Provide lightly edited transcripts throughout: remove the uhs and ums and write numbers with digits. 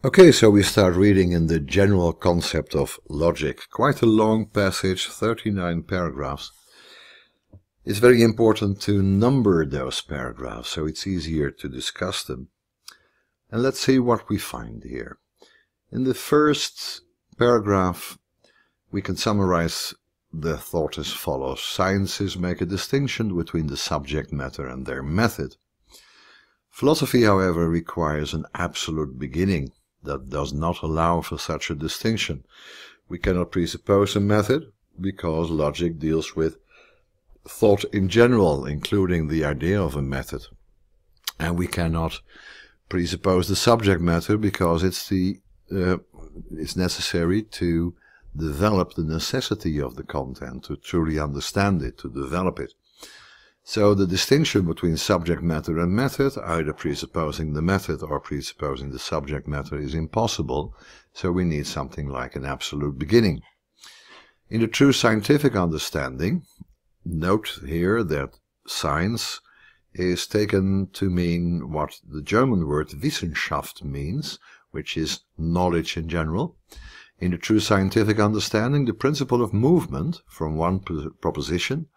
Okay, so we start reading in the general concept of logic. Quite a long passage, 39 paragraphs. It's very important to number those paragraphs so it's easier to discuss them. And let's see what we find here. In the first paragraph, we can summarize the thought as follows. Sciences make a distinction between the subject matter and their method. Philosophy, however, requires an absolute beginning that does not allow for such a distinction. We cannot presuppose a method because logic deals with thought in general, including the idea of a method. And we cannot presuppose the subject matter because it's necessary to develop the necessity of the content, to truly understand it, to develop it. So the distinction between subject matter and method, either presupposing the method or presupposing the subject matter, is impossible, so we need something like an absolute beginning. In the true scientific understanding, note here that science is taken to mean what the German word Wissenschaft means, which is knowledge in general. In the true scientific understanding, the principle of movement from one proposition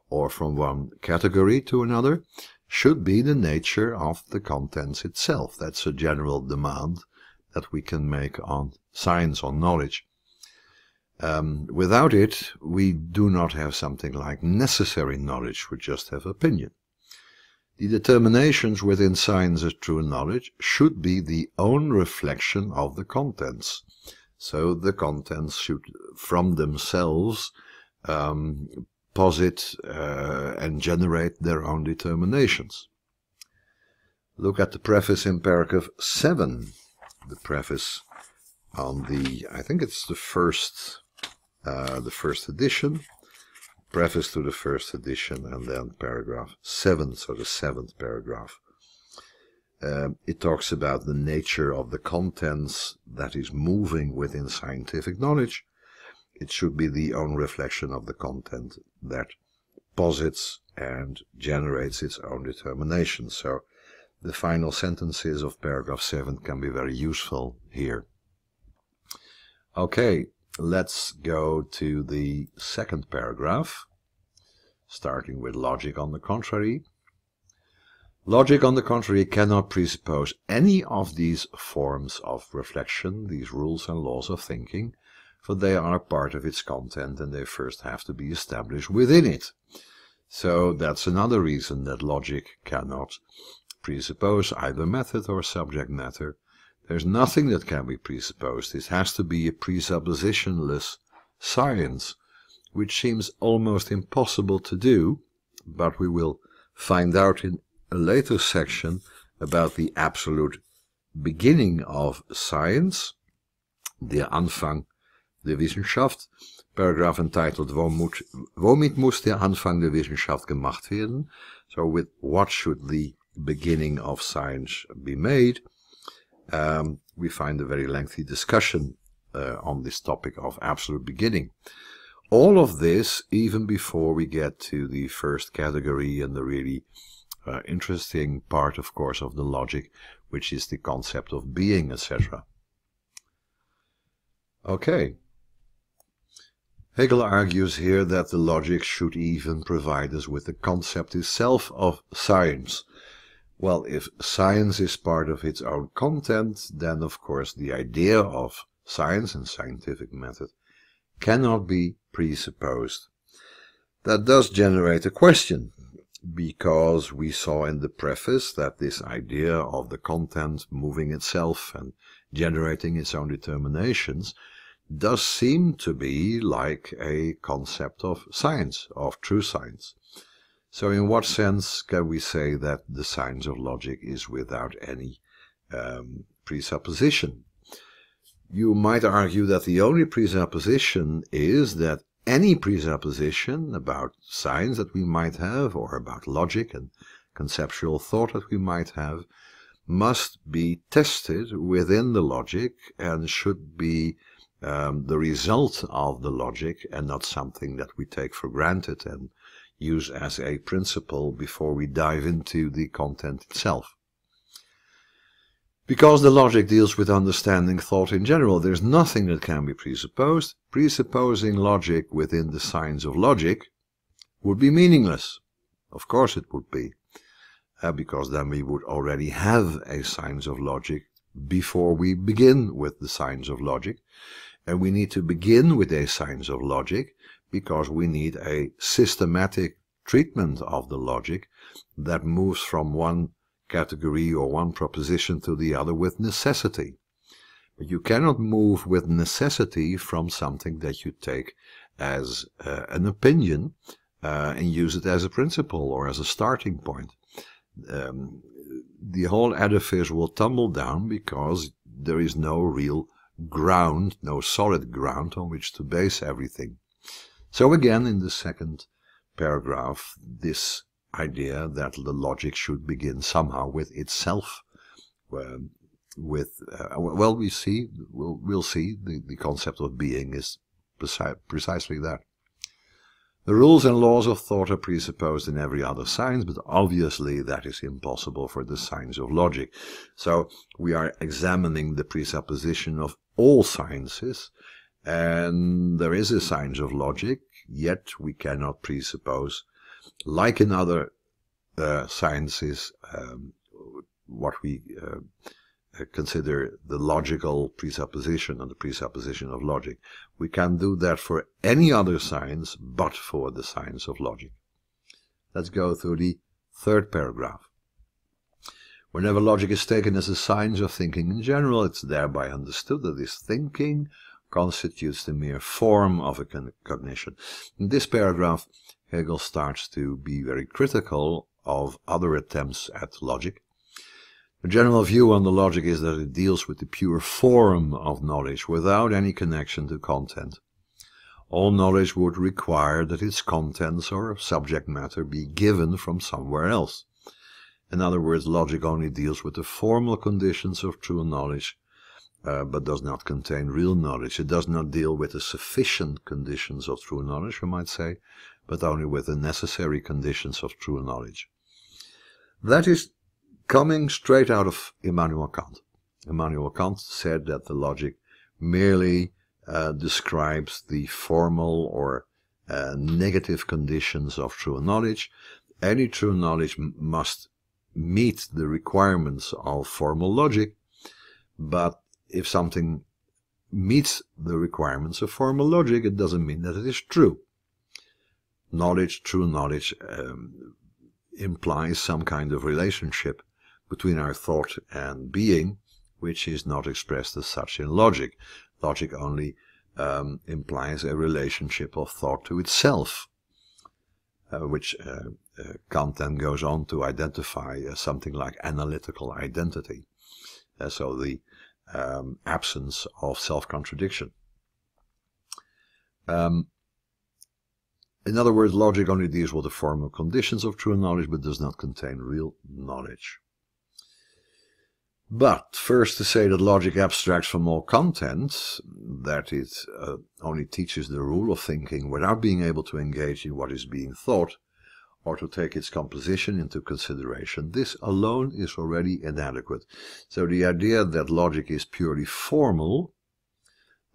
or from one category to another should be the nature of the contents itself. That's a general demand that we can make on science, on knowledge. Without it, we do not have something like necessary knowledge, we just have opinion. The determinations within science as true knowledge should be the own reflection of the contents. So the contents should from themselves posit and generate their own determinations. Look at the preface in paragraph 7. The preface on the, I think it's the first edition. Preface to the first edition, and then paragraph 7, so the 7th paragraph. It talks about the nature of the contents that is moving within scientific knowledge. It should be the own reflection of the content that posits and generates its own determination. So the final sentences of paragraph 7 can be very useful here. Okay, let's go to the second paragraph, starting with logic on the contrary. Logic, on the contrary, cannot presuppose any of these forms of reflection, these rules and laws of thinking, for they are part of its content and they first have to be established within it. So that's another reason that logic cannot presuppose either method or subject matter. There's nothing that can be presupposed. It has to be a presuppositionless science, which seems almost impossible to do, but we will find out in a later section about the absolute beginning of science, der Anfang der Wissenschaft, paragraph entitled Womit muss der Anfang der Wissenschaft gemacht werden? So with what should the beginning of science be made? We find a very lengthy discussion on this topic of absolute beginning. All of this even before we get to the first category and the really interesting part, of course, of the logic, which is the concept of being, etc. Okay. Hegel argues here that the logic should even provide us with the concept itself of science. Well, if science is part of its own content, then of course the idea of science and scientific method cannot be presupposed. That does generate a question, because we saw in the preface that this idea of the content moving itself and generating its own determinations does seem to be like a concept of science, of true science. So in what sense can we say that the science of logic is without any presupposition? You might argue that the only presupposition is that any presupposition about science that we might have, or about logic and conceptual thought that we might have, must be tested within the logic and should be the result of the logic and not something that we take for granted and use as a principle before we dive into the content itself. Because the logic deals with understanding thought in general, there's nothing that can be presupposed. Presupposing logic within the science of logic would be meaningless. Of course it would be, because then we would already have a science of logic before we begin with the science of logic. And we need to begin with a science of logic because we need a systematic treatment of the logic that moves from one category or one proposition to the other with necessity. But you cannot move with necessity from something that you take as an opinion and use it as a principle or as a starting point. The whole edifice will tumble down because there is no real ground, no solid ground on which to base everything. So again, in the second paragraph, this idea that the logic should begin somehow with itself, well, we'll see the concept of being is precisely that. The rules and laws of thought are presupposed in every other science, but obviously that is impossible for the science of logic. So we are examining the presupposition of all sciences, and there is a science of logic, yet we cannot presuppose, like in other sciences, what we consider the logical presupposition and the presupposition of logic. We can do that for any other science but for the science of logic. Let's go through the third paragraph. Whenever logic is taken as a science of thinking in general, it's thereby understood that this thinking constitutes the mere form of a cognition. In this paragraph, Hegel starts to be very critical of other attempts at logic. The general view on the logic is that it deals with the pure form of knowledge without any connection to content. All knowledge would require that its contents or subject matter be given from somewhere else. In other words, logic only deals with the formal conditions of true knowledge, but does not contain real knowledge. It does not deal with the sufficient conditions of true knowledge, we might say, but only with the necessary conditions of true knowledge. That is coming straight out of Immanuel Kant. Immanuel Kant said that the logic merely describes the formal or negative conditions of true knowledge. Any true knowledge must meet the requirements of formal logic, but if something meets the requirements of formal logic, it doesn't mean that it is true. Knowledge, true knowledge, implies some kind of relationship between our thought and being, which is not expressed as such in logic. Logic only implies a relationship of thought to itself, which Kant then goes on to identify as something like analytical identity. So the absence of self-contradiction. In other words, logic only deals with the formal conditions of true knowledge, but does not contain real knowledge. But first, to say that logic abstracts from all content, that it only teaches the rule of thinking without being able to engage in what is being thought, or to take its composition into consideration, this alone is already inadequate. So the idea that logic is purely formal,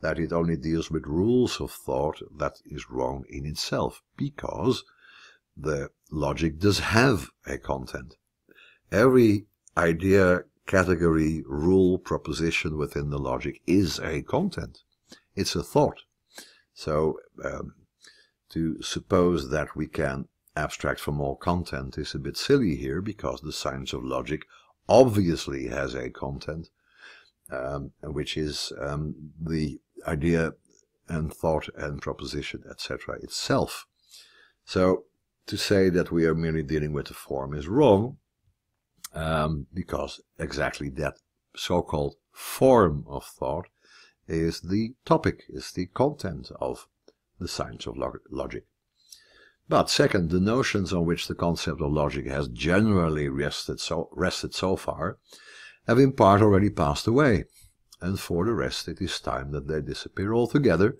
that it only deals with rules of thought, that is wrong in itself, because the logic does have a content. Every idea, category, rule, proposition within the logic is a content. It's a thought. So to suppose that we can abstract from all content is a bit silly here, because the science of logic obviously has a content, which is the idea and thought and proposition, etc. itself. So to say that we are merely dealing with the form is wrong, because exactly that so-called form of thought is the topic, is the content of the science of logic. But second, the notions on which the concept of logic has generally rested so far have in part already passed away, and for the rest it is time that they disappear altogether,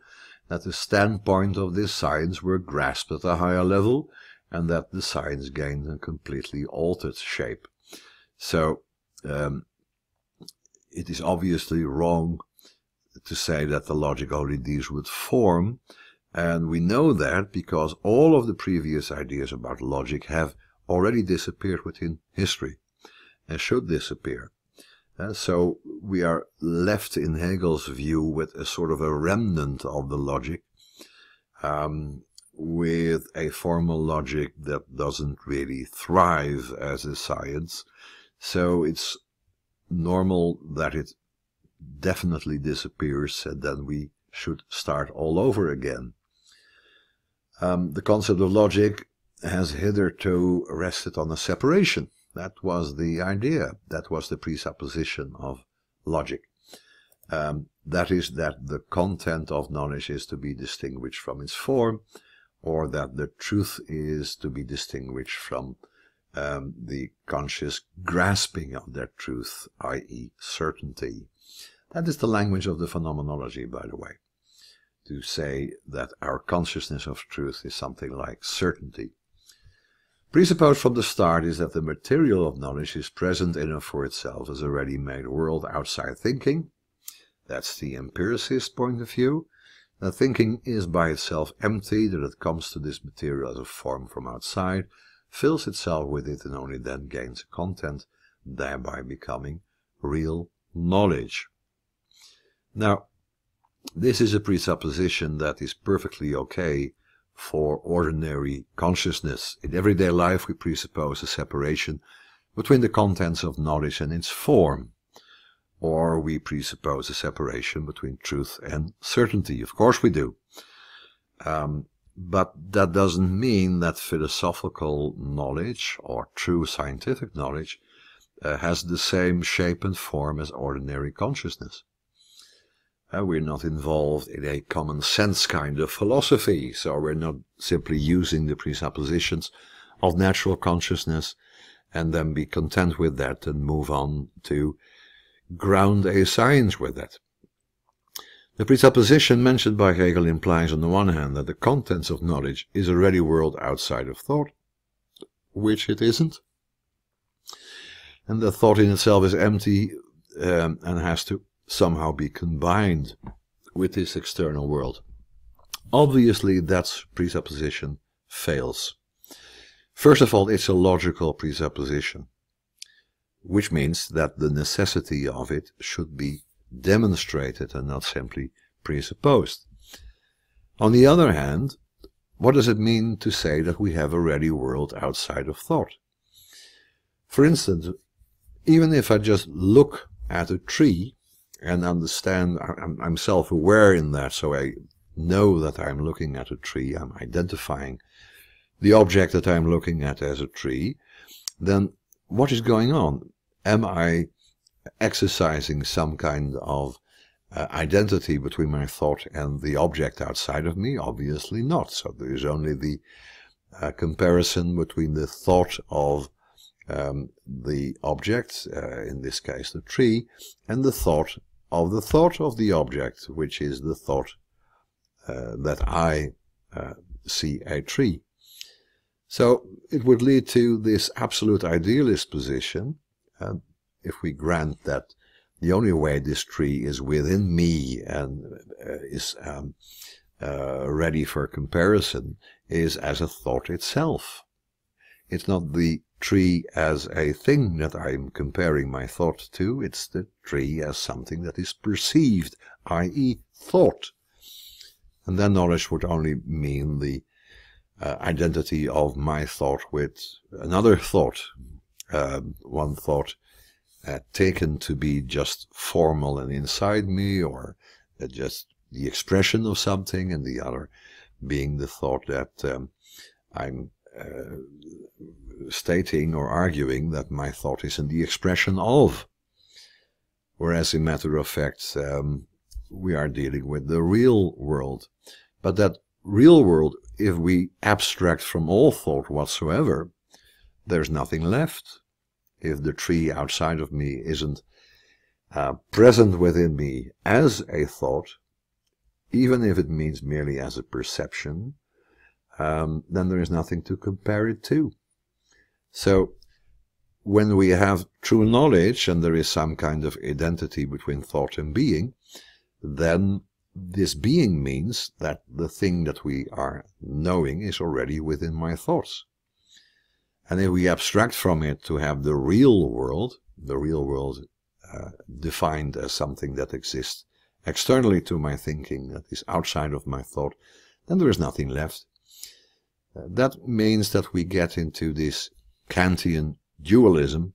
that the standpoint of this science were grasped at a higher level, and that the science gained a completely altered shape. So it is obviously wrong to say that the logic only deals with form, and we know that because all of the previous ideas about logic have already disappeared within history and should disappear. So we are left in Hegel's view with a sort of a remnant of the logic, with a formal logic that doesn't really thrive as a science. So it's normal that it definitely disappears, and then we should start all over again. The concept of logic has hitherto rested on a separation. That was the idea. That was the presupposition of logic. That is, that the content of knowledge is to be distinguished from its form, or that the truth is to be distinguished from the conscious grasping of that truth, i.e. certainty. That is the language of the phenomenology, by the way, to say that our consciousness of truth is something like certainty. Presupposed from the start is that the material of knowledge is present in and for itself as a ready-made world outside thinking. That's the empiricist point of view. That thinking is by itself empty, that it comes to this material as a form from outside, fills itself with it, and only then gains a content, thereby becoming real knowledge. Now, this is a presupposition that is perfectly okay for ordinary consciousness. In everyday life we presuppose a separation between the contents of knowledge and its form, or we presuppose a separation between truth and certainty. Of course we do. But that doesn't mean that philosophical knowledge or true scientific knowledge has the same shape and form as ordinary consciousness. We're not involved in a common sense kind of philosophy, so we're not simply using the presuppositions of natural consciousness and then be content with that and move on to ground a science with that. The presupposition mentioned by Hegel implies on the one hand that the contents of knowledge is a ready world outside of thought, which it isn't, and that thought in itself is empty and has to somehow be combined with this external world. Obviously, that presupposition fails. First of all, it's a logical presupposition, which means that the necessity of it should be demonstrated and not simply presupposed. On the other hand, what does it mean to say that we have a ready world outside of thought? For instance, even if I just look at a tree and understand, I'm self-aware in that, so I know that I'm looking at a tree, I'm identifying the object that I'm looking at as a tree, then what is going on? Am I exercising some kind of identity between my thought and the object outside of me? Obviously not. So there is only the comparison between the thought of the object, in this case the tree, and the thought of the object, which is the thought that I see a tree. So it would lead to this absolute idealist position, if we grant that the only way this tree is within me and is ready for comparison is as a thought itself. It's not the tree as a thing that I'm comparing my thought to, it's the tree as something that is perceived, i.e. thought. And then knowledge would only mean the identity of my thought with another thought, one thought taken to be just formal and inside me, or just the expression of something, and the other being the thought that I'm stating or arguing that my thought is in the expression of. Whereas in matter of fact, we are dealing with the real world. But that real world, if we abstract from all thought whatsoever, there's nothing left. If the tree outside of me isn't present within me as a thought, even if it means merely as a perception, then there is nothing to compare it to. So when we have true knowledge and there is some kind of identity between thought and being, then this being means that the thing that we are knowing is already within my thoughts. And if we abstract from it to have the real world defined as something that exists externally to my thinking, that is outside of my thought, then there is nothing left. That means that we get into this Kantian dualism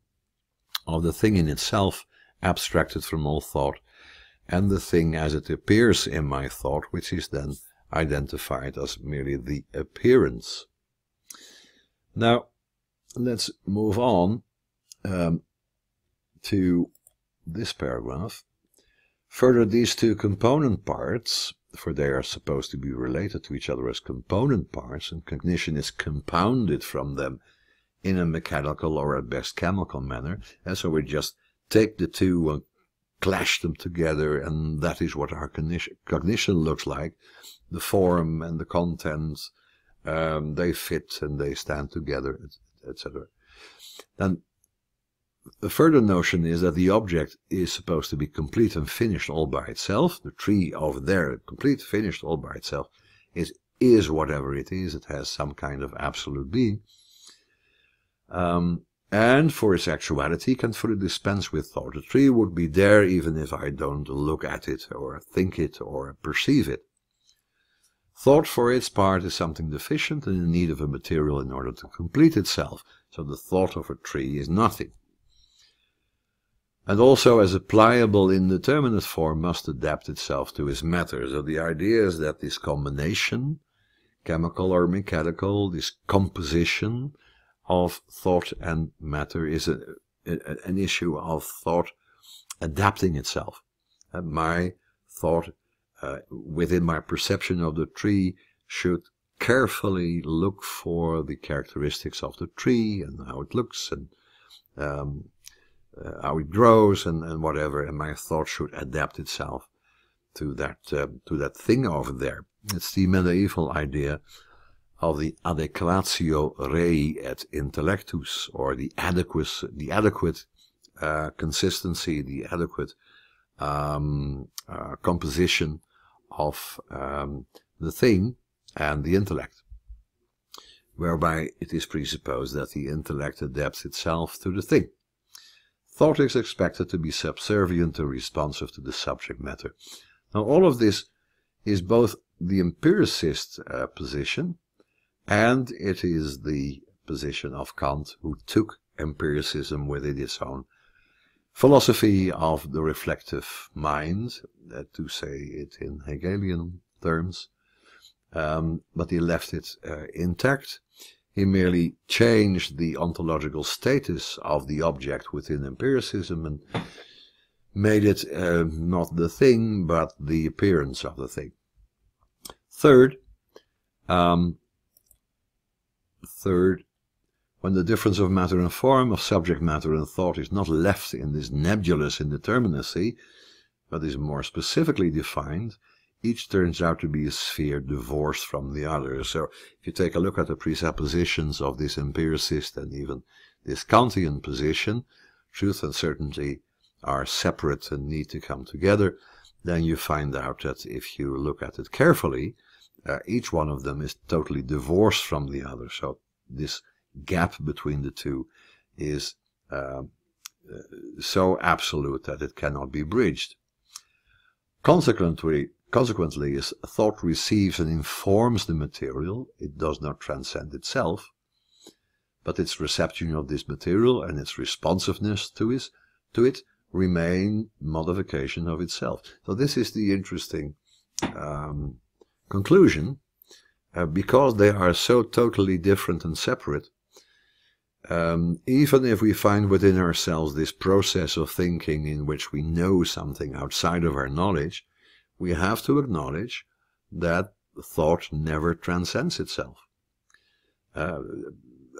of the thing in itself abstracted from all thought, and the thing as it appears in my thought, which is then identified as merely the appearance. Now, let's move on to this paragraph. Further, these two component parts, for they are supposed to be related to each other as component parts, and cognition is compounded from them in a mechanical or at best chemical manner, and so we just take the two and clash them together, and that is what our cognition looks like. The form and the content, they fit and they stand together, etc. Then the further notion is that the object is supposed to be complete and finished all by itself. The tree over there, complete, finished all by itself, is whatever it is. It has some kind of absolute being. And for its actuality can fully dispense with thought. The tree would be there even if I don't look at it or think it or perceive it. Thought, for its part, is something deficient and in need of a material in order to complete itself. So the thought of a tree is nothing. And also, as a pliable, indeterminate form must adapt itself to its matter. So the idea is that this combination, chemical or mechanical, this composition of thought and matter is an issue of thought adapting itself. My thought within my perception of the tree should carefully look for the characteristics of the tree and how it looks and how it grows and whatever, and my thought should adapt itself to that thing over there. It's the medieval idea of the adequatio rei et intellectus, or the adequate consistency, the adequate composition of the thing and the intellect, whereby it is presupposed that the intellect adapts itself to the thing. Thought is expected to be subservient or responsive to the subject matter. Now, all of this is both the empiricist position, and it is the position of Kant, who took empiricism within its own philosophy of the reflective mind, to say it in Hegelian terms, but he left it intact. He merely changed the ontological status of the object within empiricism and made it not the thing, but the appearance of the thing. Third, when the difference of matter and form, of subject matter and thought, is not left in this nebulous indeterminacy, but is more specifically defined, each turns out to be a sphere divorced from the other. So if you take a look at the presuppositions of this empiricist and even this Kantian position, truth and certainty are separate and need to come together, then you find out that if you look at it carefully, each one of them is totally divorced from the other. So this gap between the two is so absolute that it cannot be bridged. Consequently, as thought receives and informs the material, it does not transcend itself, but its reception of this material and its responsiveness to it remain modification of itself. So this is the interesting conclusion, because they are so totally different and separate. Even if we find within ourselves this process of thinking in which we know something outside of our knowledge, we have to acknowledge that thought never transcends itself.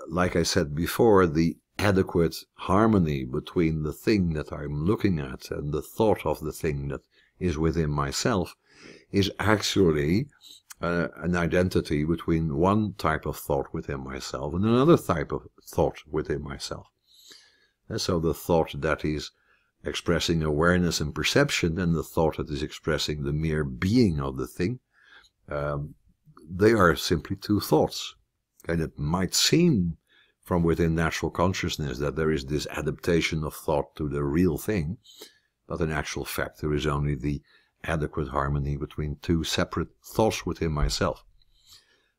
Like I said before, the adequate harmony between the thing that I'm looking at and the thought of the thing that is within myself is actually an identity between one type of thought within myself and another type of thought within myself. So the thought that is expressing awareness and perception, and the thought that is expressing the mere being of the thing, they are simply two thoughts. And it might seem from within natural consciousness that there is this adaptation of thought to the real thing, but in actual fact there is only the adequate harmony between two separate thoughts within myself.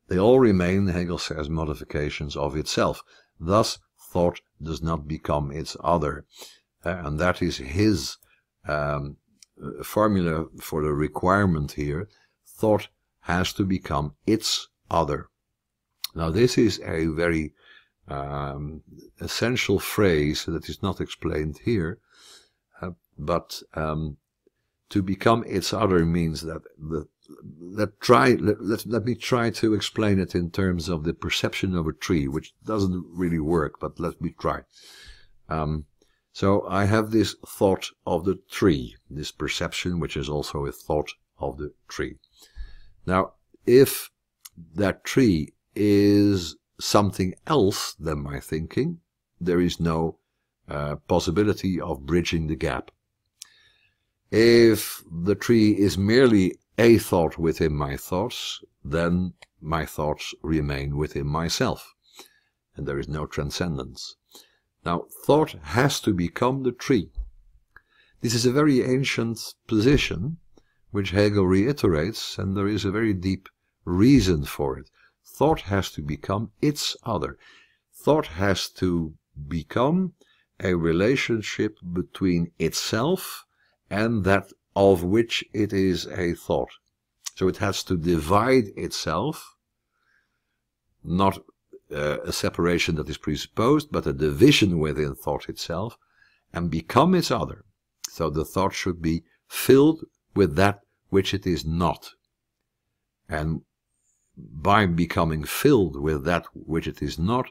They all remain, Hegel says, modifications of itself. Thus, thought does not become its other. And that is his formula for the requirement here. Thought has to become its other. Now, this is a very essential phrase that is not explained here, but to become its other means that let me try to explain it in terms of the perception of a tree, which doesn't really work, but let me try. So I have this thought of the tree, this perception, which is also a thought of the tree. Now, if that tree is something else than my thinking, there is no possibility of bridging the gap. If the tree is merely a thought within my thoughts, then my thoughts remain within myself, and there is no transcendence. Now, thought has to become the tree. This is a very ancient position, which Hegel reiterates, and there is a very deep reason for it. Thought has to become its other. Thought has to become a relationship between itself and that of which it is a thought. So it has to divide itself, not a separation that is presupposed, but a division within thought itself, and become its other. So the thought should be filled with that which it is not. And by becoming filled with that which it is not,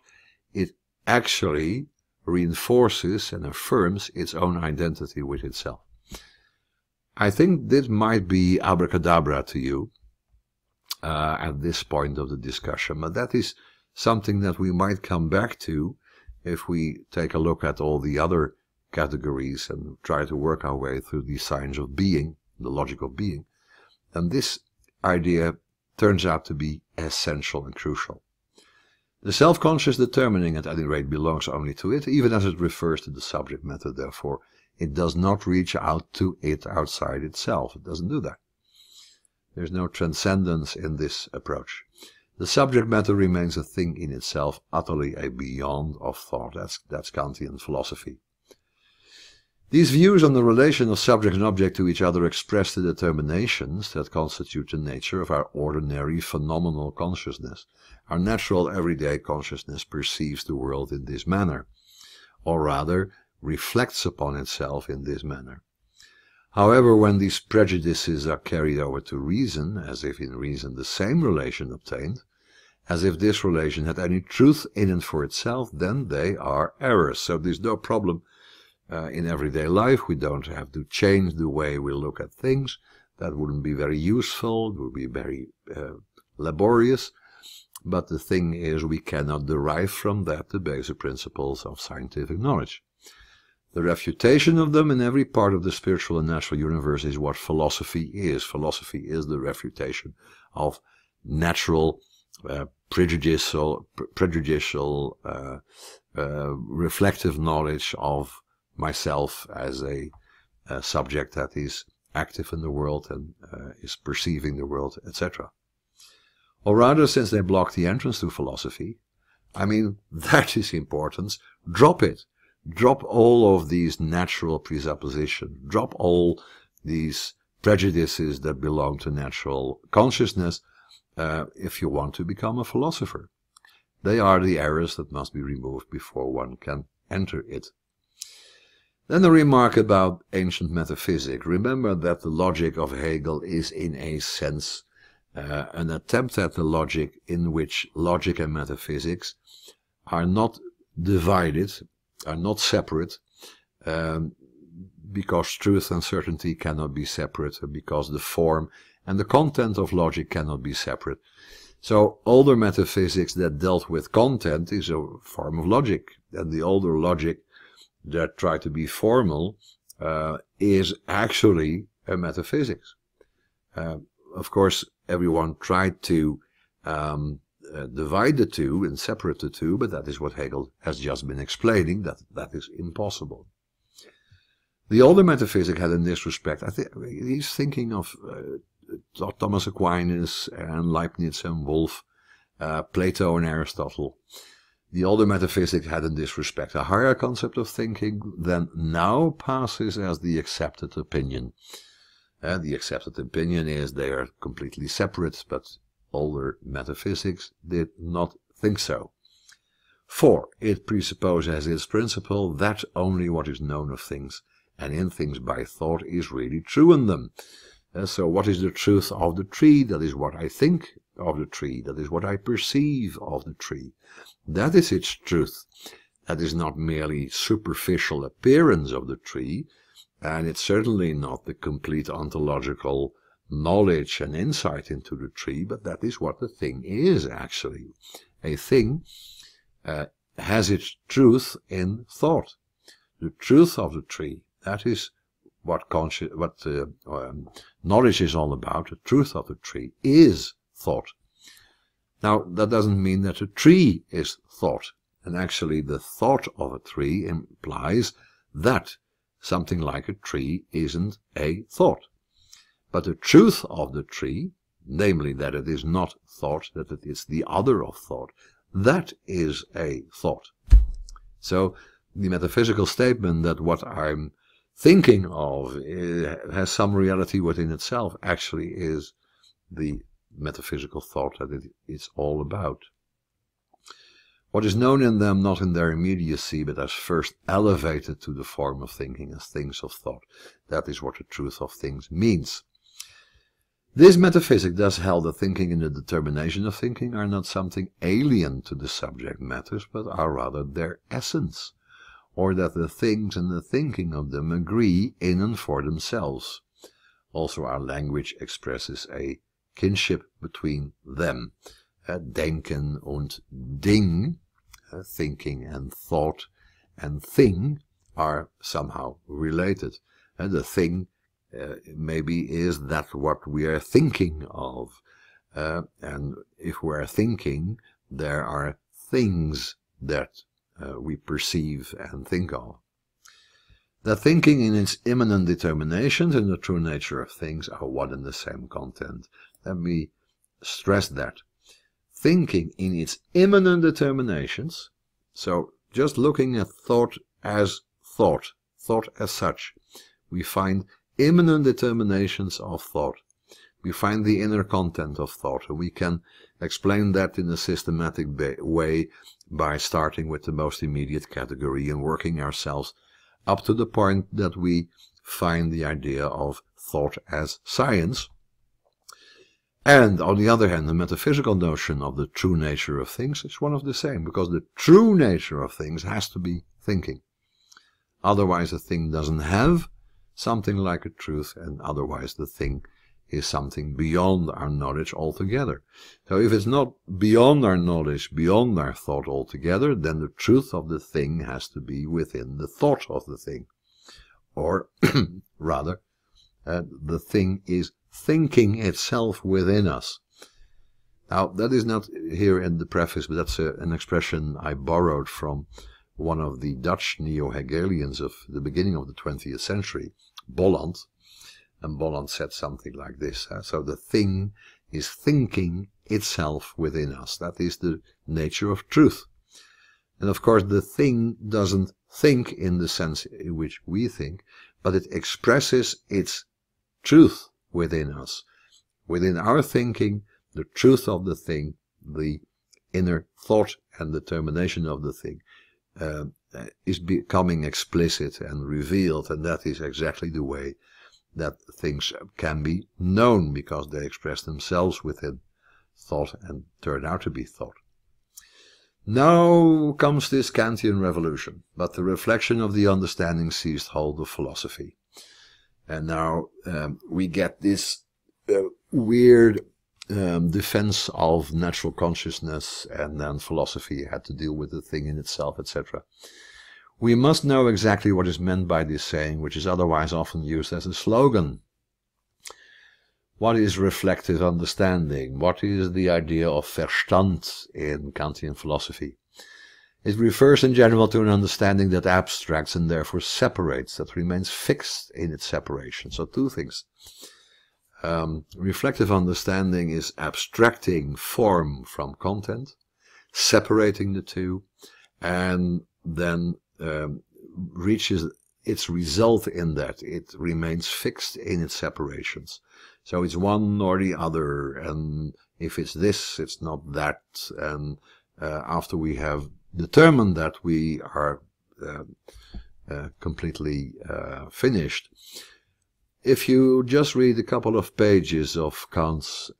it actually reinforces and affirms its own identity with itself. I think this might be abracadabra to you at this point of the discussion, but that is something that we might come back to if we take a look at all the other categories and try to work our way through the signs of being, the logic of being. And this idea turns out to be essential and crucial. The self-conscious determining, at any rate, belongs only to it, even as it refers to the subject matter. Therefore, it does not reach out to it outside itself. It doesn't do that. There's no transcendence in this approach. The subject matter remains a thing in itself, utterly a beyond of thought. That's Kantian philosophy. These views on the relation of subject and object to each other express the determinations that constitute the nature of our ordinary phenomenal consciousness. Our natural everyday consciousness perceives the world in this manner, or rather reflects upon itself in this manner. However, when these prejudices are carried over to reason, as if in reason the same relation obtained, as if this relation had any truth in and for itself, then they are errors. So there's no problem in everyday life. We don't have to change the way we look at things. That wouldn't be very useful. It would be very laborious. But the thing is, we cannot derive from that the basic principles of scientific knowledge. The refutation of them in every part of the spiritual and natural universe is what philosophy is. Philosophy is the refutation of natural, prejudicial, reflective knowledge of myself as a subject that is active in the world and is perceiving the world, etc. Or rather, since they block the entrance to philosophy, I mean, that is important. Drop it. Drop all of these natural presuppositions. Drop all these prejudices that belong to natural consciousness if you want to become a philosopher. They are the errors that must be removed before one can enter it. Then a remark about ancient metaphysics. Remember that the logic of Hegel is in a sense an attempt at the logic in which logic and metaphysics are not divided, are not separate, because truth and certainty cannot be separate, because the form and the content of logic cannot be separate. So older metaphysics that dealt with content is a form of logic, and the older logic that try to be formal is actually a metaphysics. Of course, everyone tried to divide the two and separate the two, but that is what Hegel has just been explaining, that is impossible. The older metaphysic had in this respect, I think he's thinking of Thomas Aquinas and Leibniz and Wolff, Plato and Aristotle. The older metaphysic had in this respect a higher concept of thinking than now passes as the accepted opinion. The accepted opinion is they are completely separate, but older metaphysics did not think so. For it presupposes as its principle that only what is known of things and in things by thought is really true in them. So what is the truth of the tree? That is what I think of the tree. That is what I perceive of the tree. That is its truth. That is not merely superficial appearance of the tree, and it's certainly not the complete ontological knowledge and insight into the tree, but that is what the thing is actually. A thing has its truth in thought. The truth of the tree, that is what knowledge is all about. The truth of the tree is thought. Now, that doesn't mean that a tree is thought. And actually, the thought of a tree implies that something like a tree isn't a thought. But the truth of the tree, namely that it is not thought, that it is the other of thought, that is a thought. So, the metaphysical statement that what I'm thinking of has some reality within itself actually is the metaphysical thought that it is all about. What is known in them not in their immediacy, but as first elevated to the form of thinking as things of thought. That is what the truth of things means. This metaphysic thus held that thinking and the determination of thinking are not something alien to the subject matters, but are rather their essence, or that the things and the thinking of them agree in and for themselves. Also our language expresses a kinship between them. Denken und Ding, thinking and thought and thing, are somehow related. The thing maybe is that what we are thinking of. And if we are thinking, there are things that we perceive and think of. That thinking in its imminent determinations and the true nature of things are one and the same content. Let me stress that. Thinking in its imminent determinations, so just looking at thought as thought as such, we find imminent determinations of thought. We find the inner content of thought, and we can explain that in a systematic way by starting with the most immediate category and working ourselves up to the point that we find the idea of thought as science. And on the other hand, the metaphysical notion of the true nature of things is one of the same, because the true nature of things has to be thinking. Otherwise a thing doesn't have something like a truth, and otherwise the thing is something beyond our knowledge altogether. So if it's not beyond our knowledge, beyond our thought altogether, then the truth of the thing has to be within the thought of the thing. Or, rather, the thing is thinking itself within us. Now, that is not here in the preface, but that's an expression I borrowed from one of the Dutch neo-Hegelians of the beginning of the 20th century, Bolland. And Bolland said something like this. So the thing is thinking itself within us. That is the nature of truth. And of course the thing doesn't think in the sense in which we think, but it expresses its truth within us. Within our thinking, the truth of the thing, the inner thought and determination of the thing, is becoming explicit and revealed, and that is exactly the way that things can be known, because they express themselves within thought and turn out to be thought. Now comes this Kantian revolution, but the reflection of the understanding seized hold of philosophy. And now we get this weird defense of natural consciousness, and then philosophy had to deal with the thing in itself, etc. We must know exactly what is meant by this saying, which is otherwise often used as a slogan. What is reflective understanding? What is the idea of Verstand in Kantian philosophy? It refers in general to an understanding that abstracts and therefore separates, that remains fixed in its separation. So two things. Reflective understanding is abstracting form from content, separating the two, and then reaches its result in that it remains fixed in its separations. So it's one or the other, and if it's this, it's not that, and after we have determined that, we are completely finished. If you just read a couple of pages of Kant's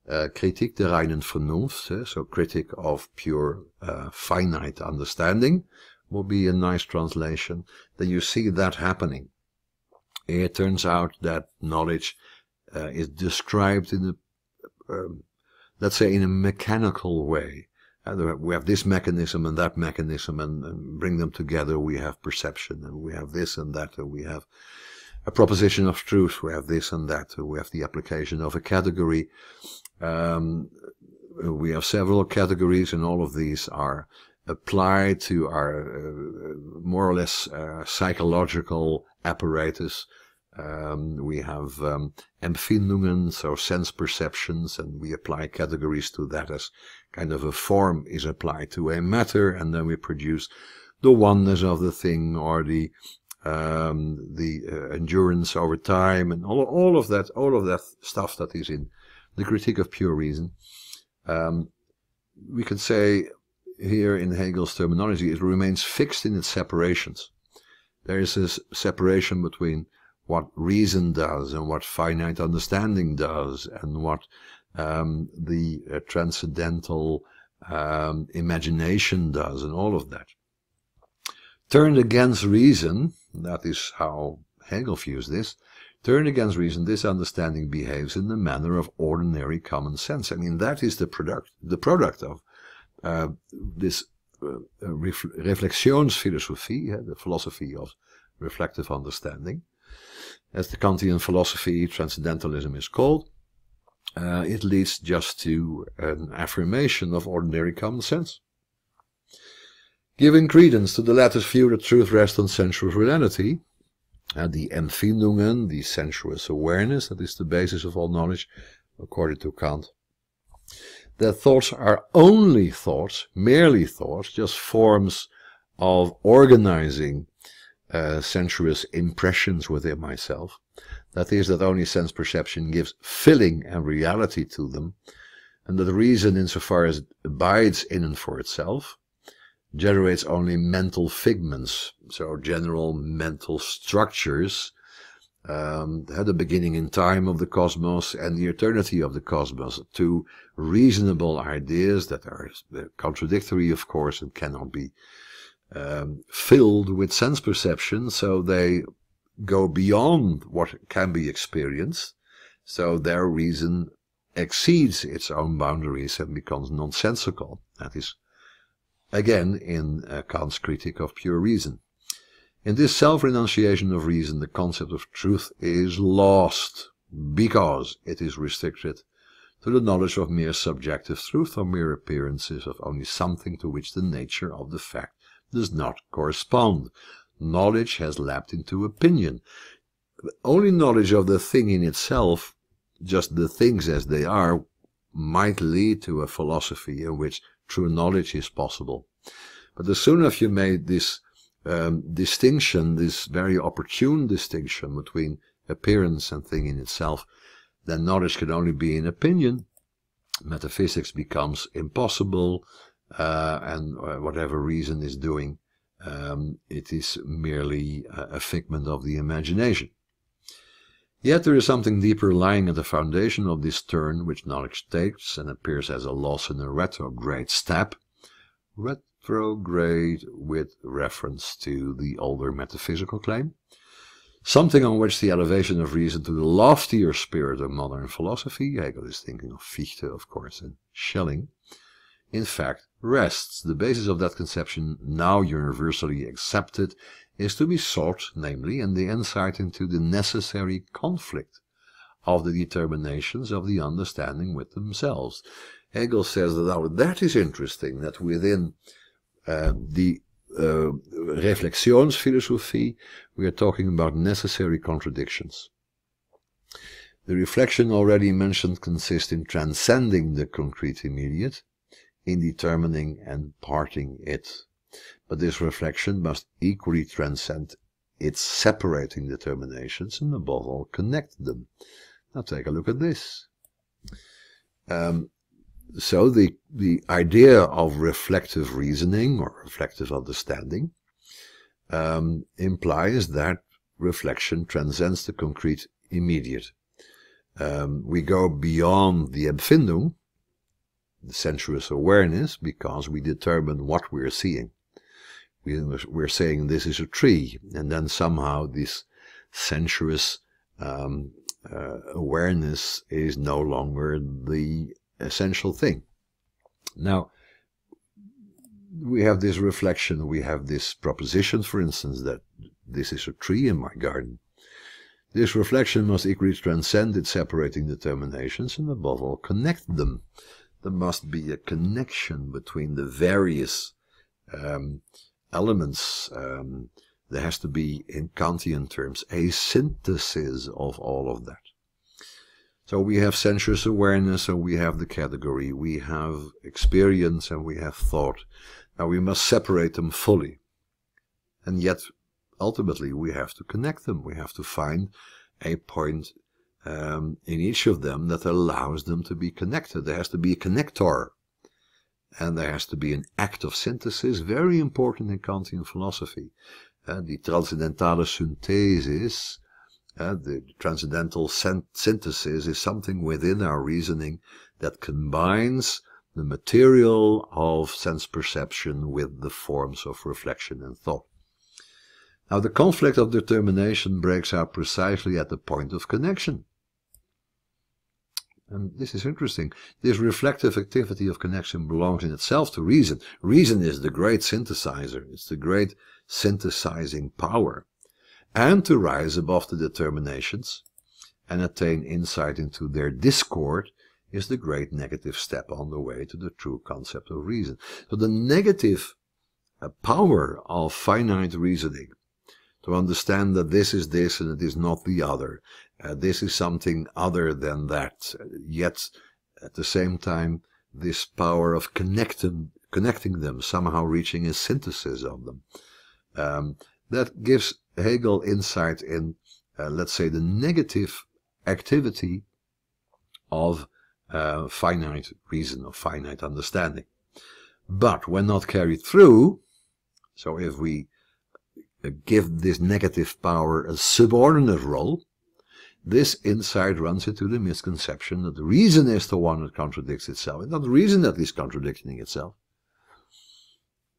Kritik der reinen Vernunft, so critic of pure finite understanding, will be a nice translation, then you see that happening. It turns out that knowledge is described in a, let's say, in a mechanical way. We have this mechanism and that mechanism, and bring them together, we have perception, and we have this and that, and we have a proposition of truth, we have this and that, and we have the application of a category. We have several categories, and all of these are applied to our more or less psychological apparatus. We have Empfindungen, so sense perceptions, and we apply categories to that as kind of a form is applied to a matter, and then we produce the oneness of the thing, or the endurance over time, and all of that stuff that is in the Critique of Pure Reason. We could say here in Hegel's terminology, it remains fixed in its separations. There is this separation between what reason does and what finite understanding does, and what the transcendental imagination does, and all of that. Turned against reason, that is how Hegel views this, turned against reason, this understanding behaves in the manner of ordinary common sense. I mean, that is the product of this Reflexionsphilosophie, the philosophy of reflective understanding. As the Kantian philosophy, transcendentalism is called, it leads just to an affirmation of ordinary common sense. Giving credence to the latter's view that truth rests on sensuous reality, the Empfindungen, the sensuous awareness, that is the basis of all knowledge, according to Kant. That thoughts are only thoughts, merely thoughts, just forms of organizing sensuous impressions within myself. That is, that only sense perception gives filling and reality to them, and that reason, insofar as it abides in and for itself, generates only mental figments, so general mental structures, the beginning in time of the cosmos and the eternity of the cosmos, two reasonable ideas that are contradictory, of course, and cannot be filled with sense perception, so they go beyond what can be experienced, so their reason exceeds its own boundaries and becomes nonsensical. That is, again, in Kant's Critique of Pure Reason. In this self-renunciation of reason, the concept of truth is lost, because it is restricted to the knowledge of mere subjective truth, or mere appearances of only something to which the nature of the fact does not correspond. Knowledge has lapped into opinion. Only knowledge of the thing in itself, just the things as they are, might lead to a philosophy in which true knowledge is possible. But as soon as you made this distinction, this very opportune distinction between appearance and thing in itself, then knowledge can only be in opinion. Metaphysics becomes impossible, and whatever reason is doing, it is merely a figment of the imagination. Yet there is something deeper lying at the foundation of this turn which knowledge takes, and appears as a loss in a retrograde step. Retrograde with reference to the older metaphysical claim. Something on which the elevation of reason to the loftier spirit of modern philosophy, Hegel is thinking of Fichte, of course, and Schelling, in fact rests. The basis of that conception, now universally accepted, is to be sought, namely, in the insight into the necessary conflict of the determinations of the understanding with themselves. Hegel says that, now, that is interesting, that within the Reflexionsphilosophie, we are talking about necessary contradictions. The reflection already mentioned consists in transcending the concrete immediate, in determining and parting it. But this reflection must equally transcend its separating determinations and above all connect them. Now take a look at this. So the idea of reflective reasoning or reflective understanding implies that reflection transcends the concrete immediate. We go beyond the Empfindung, the sensuous awareness, because we determine what we're seeing. We're saying this is a tree, and then somehow this sensuous awareness is no longer the essential thing. Now, we have this reflection, we have this proposition, for instance, that this is a tree in my garden. This reflection must equally transcend its separating determinations and above all connect them. There must be a connection between the various elements. There has to be, in Kantian terms, a synthesis of all of that. So we have sensuous awareness and we have the category, we have experience and we have thought. Now we must separate them fully. And yet, ultimately, we have to connect them. We have to find a point in each of them that allows them to be connected. There has to be a connector. And there has to be an act of synthesis, very important in Kantian philosophy. The transcendentale synthesis, the transcendental synthesis, is something within our reasoning that combines the material of sense perception with the forms of reflection and thought. Now, the conflict of determination breaks out precisely at the point of connection. And this is interesting. This reflective activity of connection belongs in itself to reason. Reason is the great synthesizer. It's the great synthesizing power. And to rise above the determinations and attain insight into their discord is the great negative step on the way to the true concept of reason. So the negative power of finite reasoning, to understand that this is this and it is not the other, this is something other than that, yet at the same time this power of connecting them, somehow reaching a synthesis of them, that gives Hegel insight in, let's say, the negative activity of finite reason, of finite understanding. But when not carried through, so if we give this negative power a subordinate role, this insight runs into the misconception that the reason is the one that contradicts itself. It's not the reason that is contradicting itself.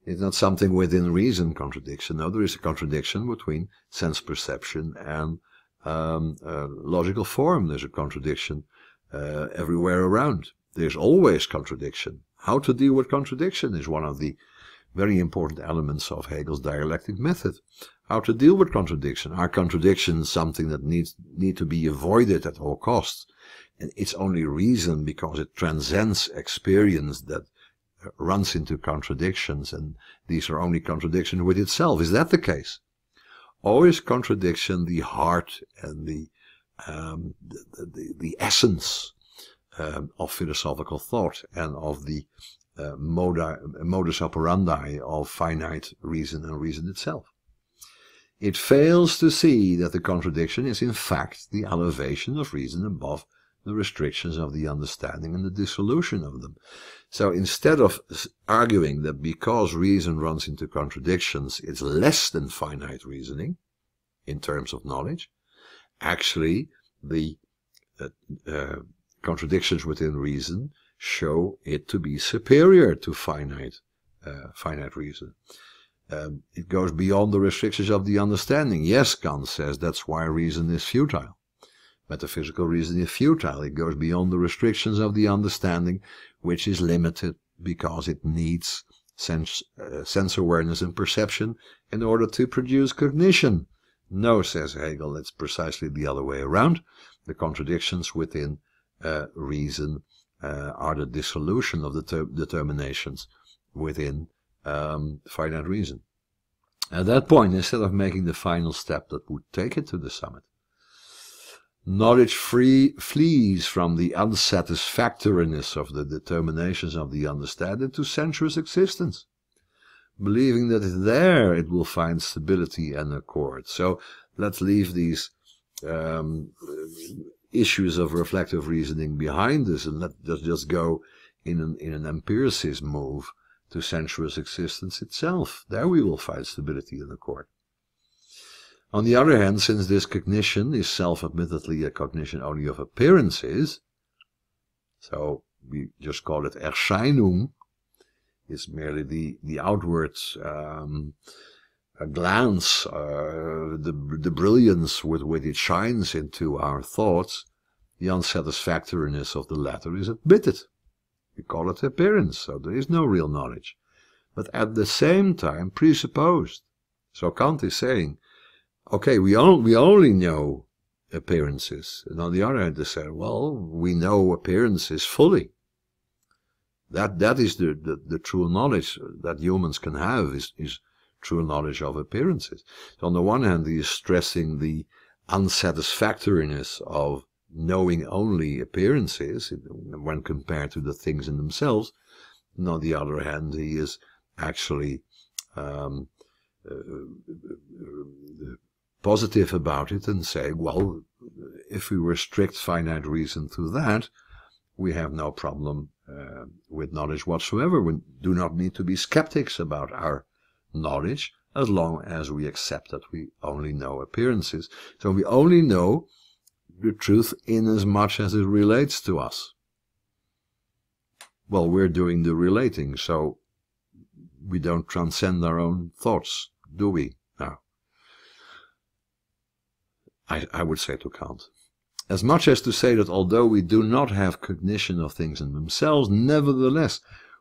It's not something within reason contradiction. No, there is a contradiction between sense perception and logical form. There's a contradiction everywhere around. There's always contradiction. How to deal with contradiction is one of the very important elements of Hegel's dialectic method. How to deal with contradiction. Are contradictions something that need to be avoided at all costs? And it's only reason because it transcends experience that runs into contradictions, and these are only contradictions with itself. Is that the case? Or is contradiction the heart and the essence of philosophical thought and of the modus operandi of finite reason and reason itself? It fails to see that the contradiction is in fact the elevation of reason above the restrictions of the understanding and the dissolution of them. So instead of arguing that because reason runs into contradictions, it's less than finite reasoning in terms of knowledge, actually the contradictions within reason show it to be superior to finite reason. It goes beyond the restrictions of the understanding. Yes, Kant says that's why reason is futile. Metaphysical reason is futile. It goes beyond the restrictions of the understanding, which is limited because it needs sense awareness and perception in order to produce cognition. No, says Hegel, it's precisely the other way around. The contradictions within reason are the dissolution of the determinations within finite reason. At that point, instead of making the final step that would take it to the summit, knowledge flees from the unsatisfactoriness of the determinations of the understanding to sensuous existence, believing that there it will find stability and accord. So let's leave these issues of reflective reasoning behind us, and let's just go in an empiricist move to sensuous existence itself. There we will find stability and accord. On the other hand, since this cognition is self-admittedly a cognition only of appearances, so we just call it Erscheinung, it's merely the outward glance, the brilliance with which it shines into our thoughts, the unsatisfactoriness of the latter is admitted. We call it appearance, so there is no real knowledge, but at the same time presupposed. So Kant is saying, okay, we only know appearances, and on the other hand they say, well, we know appearances fully. That is the true knowledge that humans can have, is true knowledge of appearances. So on the one hand, he is stressing the unsatisfactoriness of knowing only appearances when compared to the things in themselves, and on the other hand, he is actually positive about it and saying, well, if we restrict finite reason to that, we have no problem with knowledge whatsoever. We do not need to be skeptics about our knowledge as long as we accept that we only know appearances. So we only know the truth in as much as it relates to us. Well, we're doing the relating, so we don't transcend our own thoughts, do we? No. I would say to Kant, as much as to say that although we do not have cognition of things in themselves, nevertheless,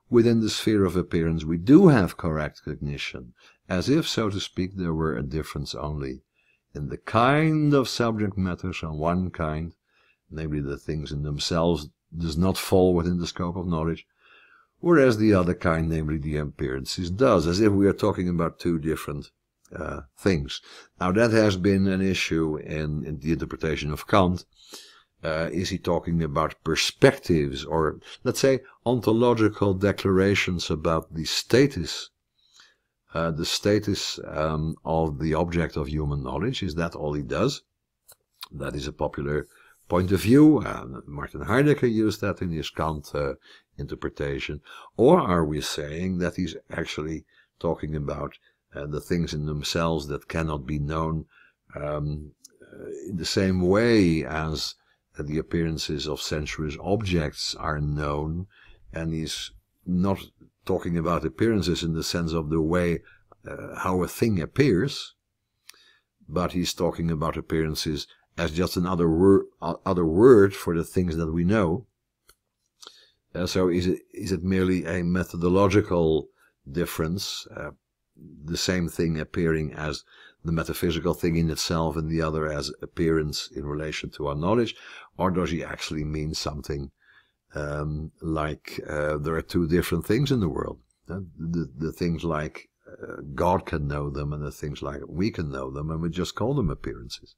within the sphere of appearance we do have correct cognition, as if, so to speak, there were a difference only in the kind of subject matters on one kind, namely the things in themselves, does not fall within the scope of knowledge, whereas the other kind, namely the appearances, does, as if we are talking about two different things. Now that has been an issue in the interpretation of Kant. Is he talking about perspectives, or let's say ontological declarations about the status of the object of human knowledge? Is that all he does? That is a popular point of view. Martin Heidegger used that in his Kant interpretation. Or are we saying that he's actually talking about the things in themselves that cannot be known in the same way as the appearances of sensuous objects are known, and he's not talking about appearances in the sense of the way how a thing appears, but he's talking about appearances as just another word for the things that we know. So is it merely a methodological difference, the same thing appearing as the metaphysical thing in itself and the other as appearance in relation to our knowledge, or does he actually mean something like there are two different things in the world? The things like God can know them, and the things like we can know them, and we just call them appearances.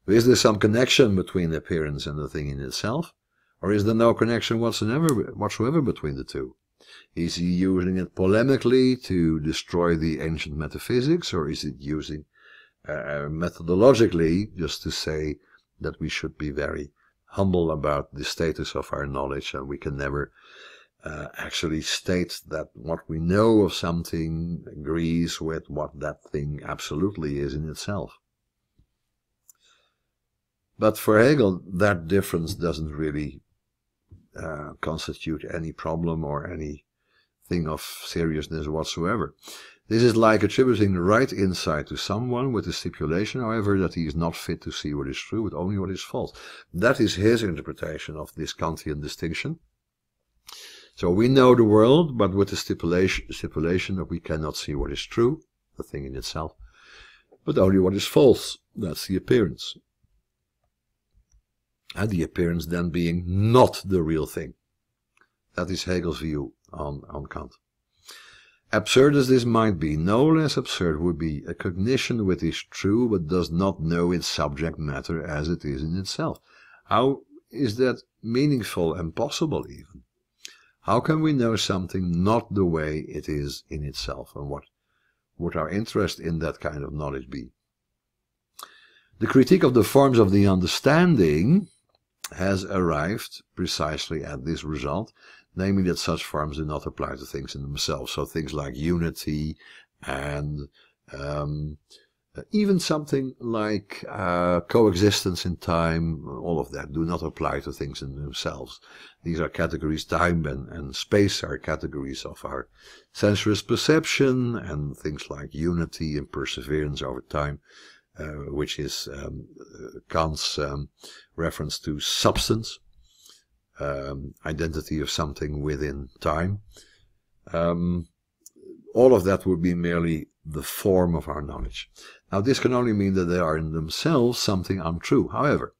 Is there some connection between the appearance and the thing in itself, or is there no connection whatsoever between the two? Is he using it polemically to destroy the ancient metaphysics, or is it using methodologically just to say that we should be very humble about the status of our knowledge, and we can never actually state that what we know of something agrees with what that thing absolutely is in itself? But for Hegel, that difference doesn't really constitute any problem or any thing of seriousness whatsoever. This is like attributing the right insight to someone with the stipulation, however, that he is not fit to see what is true, but only what is false. That is his interpretation of this Kantian distinction. So we know the world, but with the stipulation that we cannot see what is true, the thing in itself, but only what is false. That's the appearance. And the appearance then being not the real thing. That is Hegel's view on Kant. Absurd as this might be, no less absurd would be a cognition which is true but does not know its subject matter as it is in itself. How is that meaningful and possible even? How can we know something not the way it is in itself? And what would our interest in that kind of knowledge be? The critique of the forms of the understanding has arrived precisely at this result, namely that such forms do not apply to things in themselves. So things like unity and even something like coexistence in time, all of that do not apply to things in themselves. These are categories, time and space are categories of our sensuous perception, and things like unity and perseverance over time, which is Kant's reference to substance, identity of something within time. All of that would be merely the form of our knowledge. Now, this can only mean that they are in themselves something untrue. However,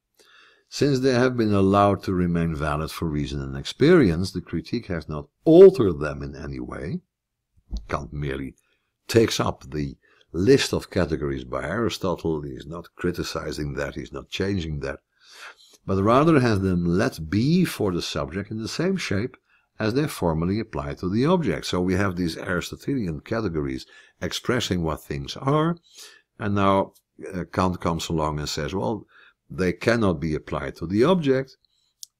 since they have been allowed to remain valid for reason and experience, the critique has not altered them in any way. Kant merely takes up the list of categories by Aristotle. He is not criticizing that, he is not changing that, but rather has them let be for the subject in the same shape as they formally apply to the object. So we have these Aristotelian categories expressing what things are, and now Kant comes along and says, well, they cannot be applied to the object,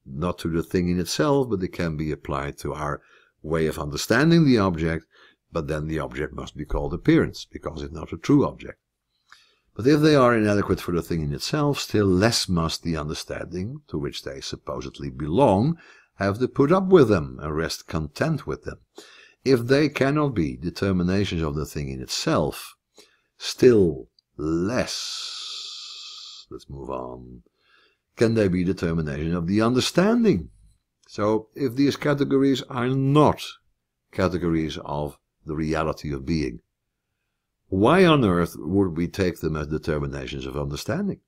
not to the thing in itself, but they can be applied to our way of understanding the object, but then the object must be called appearance, because it's not a true object. But if they are inadequate for the thing in itself, still less must the understanding, to which they supposedly belong, have to put up with them and rest content with them. If they cannot be determinations of the thing in itself, still less, let's move on, can they be determination of the understanding. So if these categories are not categories of the reality of being, why on earth would we take them as determinations of understanding?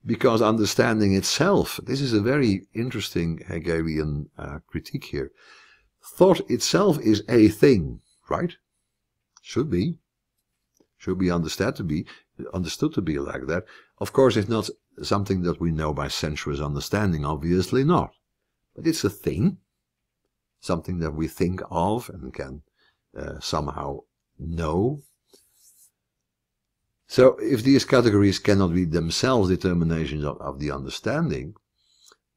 Because understanding itself, this is a very interesting Hegelian critique here. Thought itself is a thing, right? Should be understood to be like that. Of course, it's not something that we know by sensuous understanding, obviously not. But it's a thing, something that we think of and can somehow know. So if these categories cannot be themselves determinations of the understanding,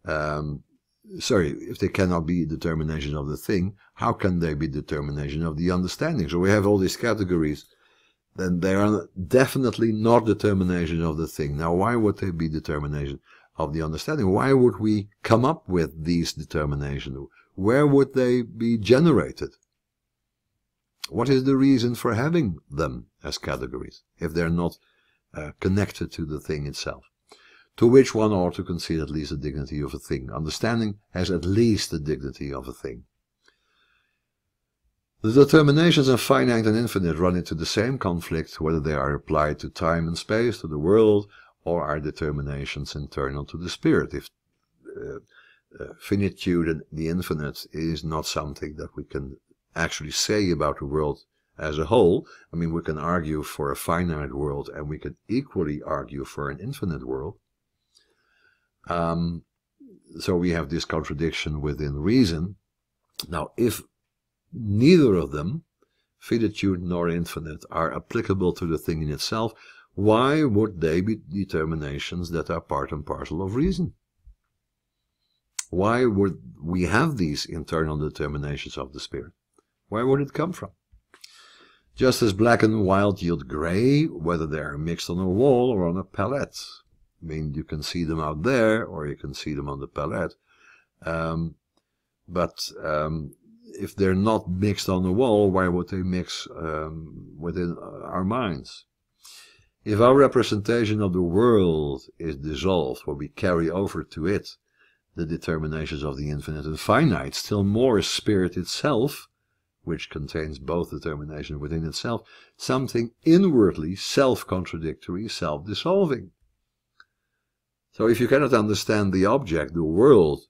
if they cannot be determinations of the thing, how can they be determination of the understanding? So we have all these categories, then they are definitely not determinations of the thing. Now, why would they be determination of the understanding? Why would we come up with these determinations? Where would they be generated? What is the reason for having them as categories, if they're not connected to the thing itself? To which one ought to concede at least the dignity of a thing. Understanding has at least the dignity of a thing. The determinations of finite and infinite run into the same conflict, whether they are applied to time and space, to the world, or are determinations internal to the spirit. If finitude and the infinite is not something that we can actually say about the world as a whole. I mean, we can argue for a finite world, and we can equally argue for an infinite world. So we have this contradiction within reason. Now, if neither of them, finitude nor infinite, are applicable to the thing in itself, why would they be determinations that are part and parcel of reason? Why would we have these internal determinations of the spirit? Where would it come from? Just as black and white yield gray, whether they are mixed on a wall or on a palette. I mean, you can see them out there, or you can see them on the palette. But if they're not mixed on the wall, why would they mix within our minds? If our representation of the world is dissolved, what we carry over to it, the determinations of the infinite and finite, still more spirit itself, which contains both determination within itself, something inwardly self-contradictory, self-dissolving. So if you cannot understand the object, the world,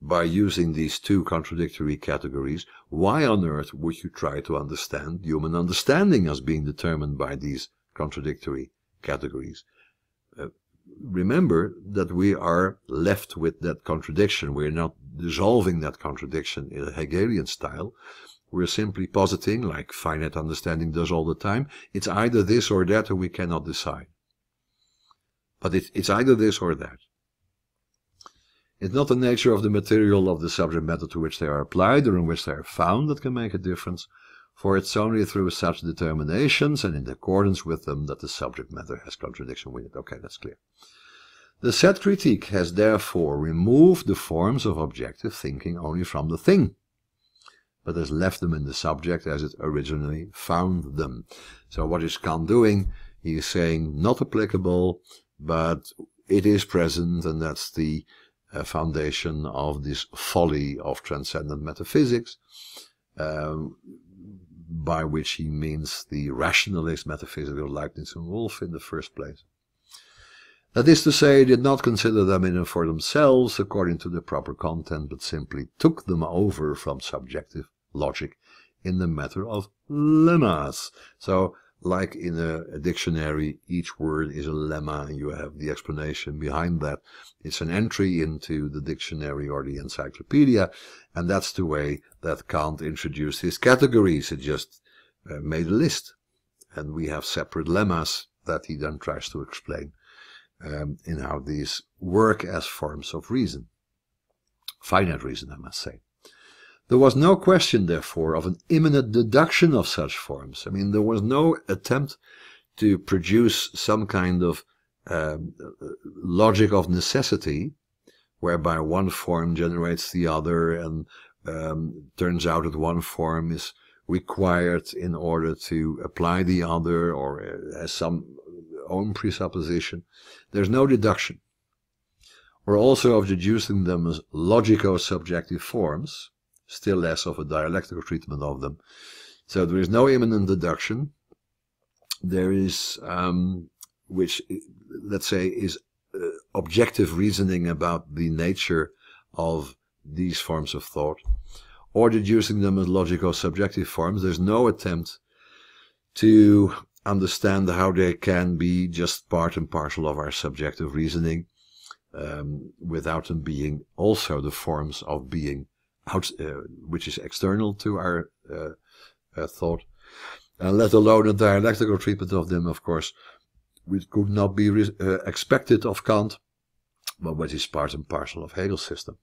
by using these two contradictory categories, why on earth would you try to understand human understanding as being determined by these contradictory categories? Remember that we are left with that contradiction. We're not dissolving that contradiction in a Hegelian style. We're simply positing, like finite understanding does all the time, it's either this or that, and we cannot decide. But it's either this or that. It's not the nature of the material of the subject matter to which they are applied or in which they are found that can make a difference, for it's only through such determinations and in accordance with them that the subject matter has contradiction with it. Okay, that's clear. The said critique has therefore removed the forms of objective thinking only from the thing, but has left them in the subject as it originally found them. So what is Kant doing? He is saying not applicable, but it is present, and that's the foundation of this folly of transcendent metaphysics, by which he means the rationalist metaphysics of Leibniz and Wolff in the first place. That is to say, he did not consider them in and for themselves according to the proper content, but simply took them over from subjective logic in the matter of lemmas. So, like in a dictionary, each word is a lemma, and you have the explanation behind that. It's an entry into the dictionary or the encyclopedia, and that's the way that Kant introduced his categories. He just made a list, and we have separate lemmas that he then tries to explain in how these work as forms of reason. Finite reason, I must say. There was no question, therefore, of an imminent deduction of such forms. I mean, there was no attempt to produce some kind of logic of necessity, whereby one form generates the other, and turns out that one form is required in order to apply the other, or has some own presupposition. There's no deduction, or also of deducing them as logico-subjective forms, still less of a dialectical treatment of them. So there is no imminent deduction. There is, which, let's say, is objective reasoning about the nature of these forms of thought, or deducing them as logico-subjective forms. There's no attempt to understand how they can be just part and parcel of our subjective reasoning, without them being also the forms of being which is external to our thought, and let alone a dialectical treatment of them, of course, which could not be expected of Kant, but which is part and parcel of Hegel's system.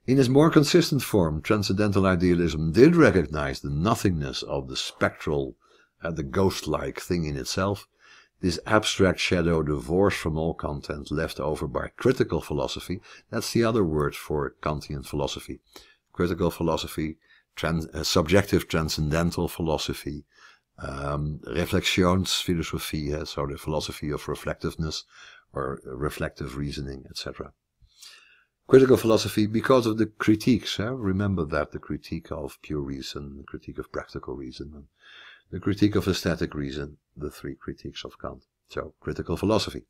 In its more consistent form, transcendental idealism did recognize the nothingness of the spectral and the ghost-like thing in itself, this abstract shadow divorced from all content, left over by critical philosophy. That's the other word for Kantian philosophy. Critical philosophy, subjective transcendental philosophy, Reflexionsphilosophie, so the philosophy of reflectiveness or reflective reasoning, etc. Critical philosophy because of the critiques. Remember that, the critique of pure reason, the critique of practical reason, and the critique of aesthetic reason, the three critiques of Kant. So, critical philosophy.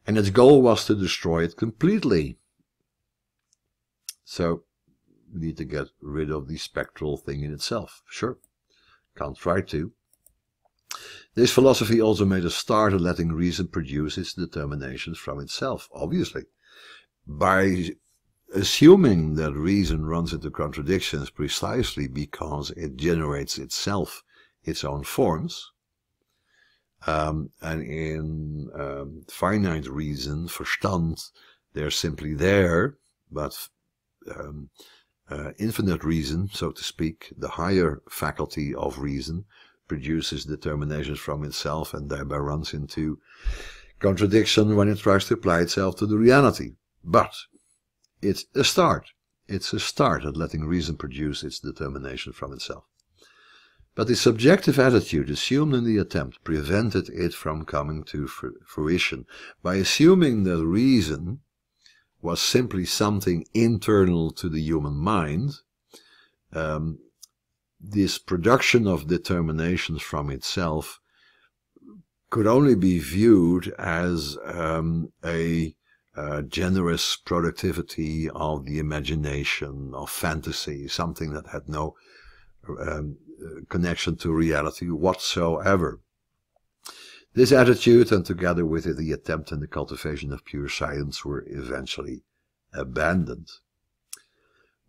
And its goal was to destroy it completely. So, we need to get rid of the spectral thing in itself. Sure, Kant tried to. This philosophy also made a start at letting reason produce its determinations from itself, obviously. By assuming that reason runs into contradictions precisely because it generates itself its own forms, and in finite reason, Verstand, they're simply there, but infinite reason, so to speak, the higher faculty of reason, produces determinations from itself and thereby runs into contradiction when it tries to apply itself to the reality. But it's a start. It's a start at letting reason produce its determination from itself. But the subjective attitude assumed in the attempt prevented it from coming to fruition. By assuming that reason was simply something internal to the human mind, this production of determinations from itself could only be viewed as a generous productivity of the imagination, of fantasy, something that had no connection to reality whatsoever. This attitude, and together with it the attempt and the cultivation of pure science, were eventually abandoned.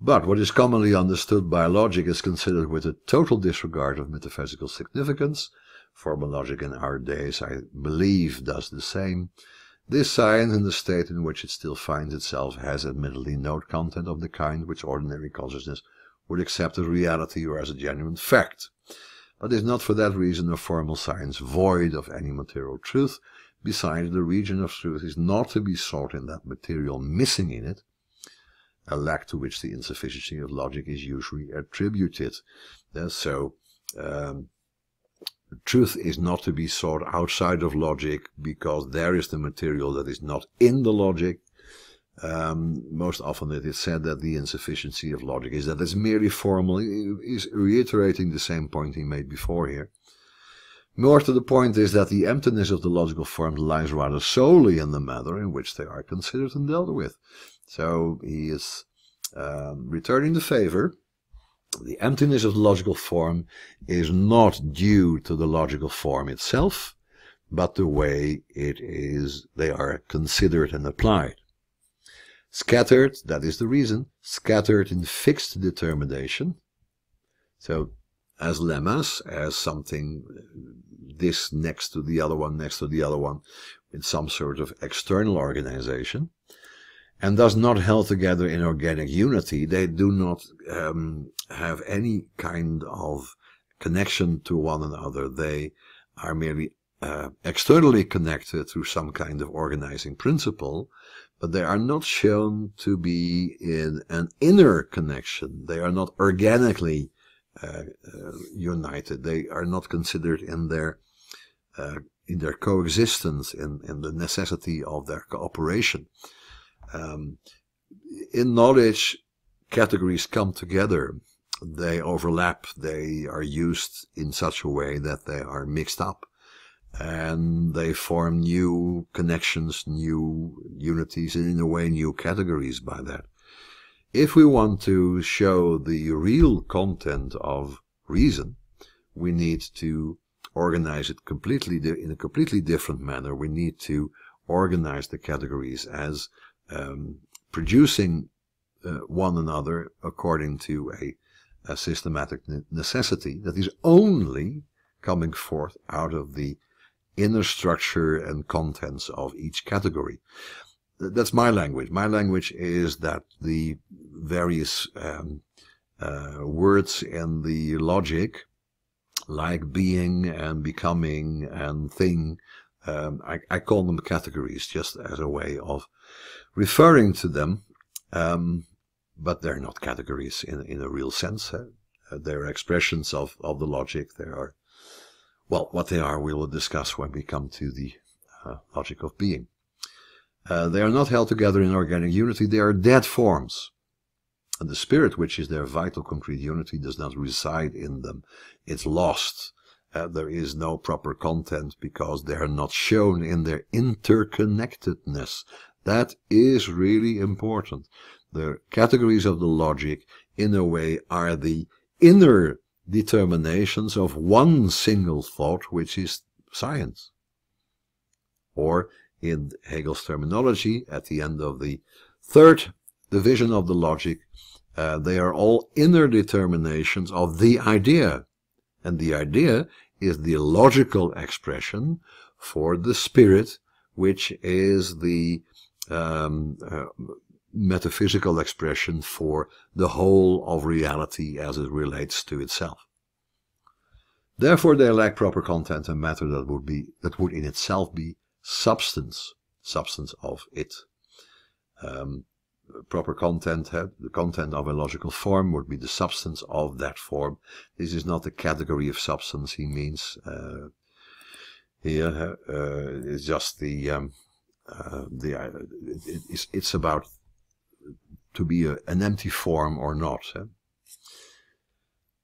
But what is commonly understood by logic is considered with a total disregard of metaphysical significance. Formal logic in our days, I believe, does the same. This science, in the state in which it still finds itself, has admittedly no content of the kind which ordinary consciousness would accept as reality or as a genuine fact. But is not for that reason a formal science void of any material truth. Besides, the region of truth is not to be sought in that material missing in it, a lack to which the insufficiency of logic is usually attributed. Truth is not to be sought outside of logic, because there is the material that is not in the logic. Most often it is said that the insufficiency of logic is that it's merely formal. Is reiterating the same point he made before here. More to the point is that the emptiness of the logical forms lies rather solely in the manner in which they are considered and dealt with. So he is returning the favor. The emptiness of the logical form is not due to the logical form itself, but the way they are considered and applied. Scattered, that is the reason, scattered in fixed determination. So, as lemmas, as something, this next to the other one, next to the other one, with some sort of external organization, and thus not held together in organic unity. They do not have any kind of connection to one another. They are merely externally connected through some kind of organizing principle, but they are not shown to be in an inner connection. They are not organically united. They are not considered in their coexistence, in the necessity of their cooperation. In knowledge, categories come together, they overlap, they are used in such a way that they are mixed up, and they form new connections, new unities, and in a way new categories by that. If we want to show the real content of reason, we need to organize it in a completely different manner. We need to organize the categories as producing one another according to a systematic necessity that is only coming forth out of the inner structure and contents of each category. That's my language. My language is that the various words in the logic, like being and becoming and thing, I call them categories just as a way of referring to them, but they're not categories in a real sense. They're expressions of the logic. They are, well, what they are we will discuss when we come to the logic of being. They are not held together in organic unity. They are dead forms. And the spirit, which is their vital concrete unity, does not reside in them. It's lost. There is no proper content because they are not shown in their interconnectedness. That is really important. The categories of the logic, in a way, are the inner determinations of one single thought, which is science. Or, in Hegel's terminology, at the end of the third division of the logic, they are all inner determinations of the idea. And the idea is the logical expression for the spirit, which is the metaphysical expression for the whole of reality as it relates to itself. Therefore, they lack proper content and matter that would in itself be substance of it. Proper content, the content of a logical form would be the substance of that form. This is not the category of substance he means here. It's just it's about to be an empty form or not.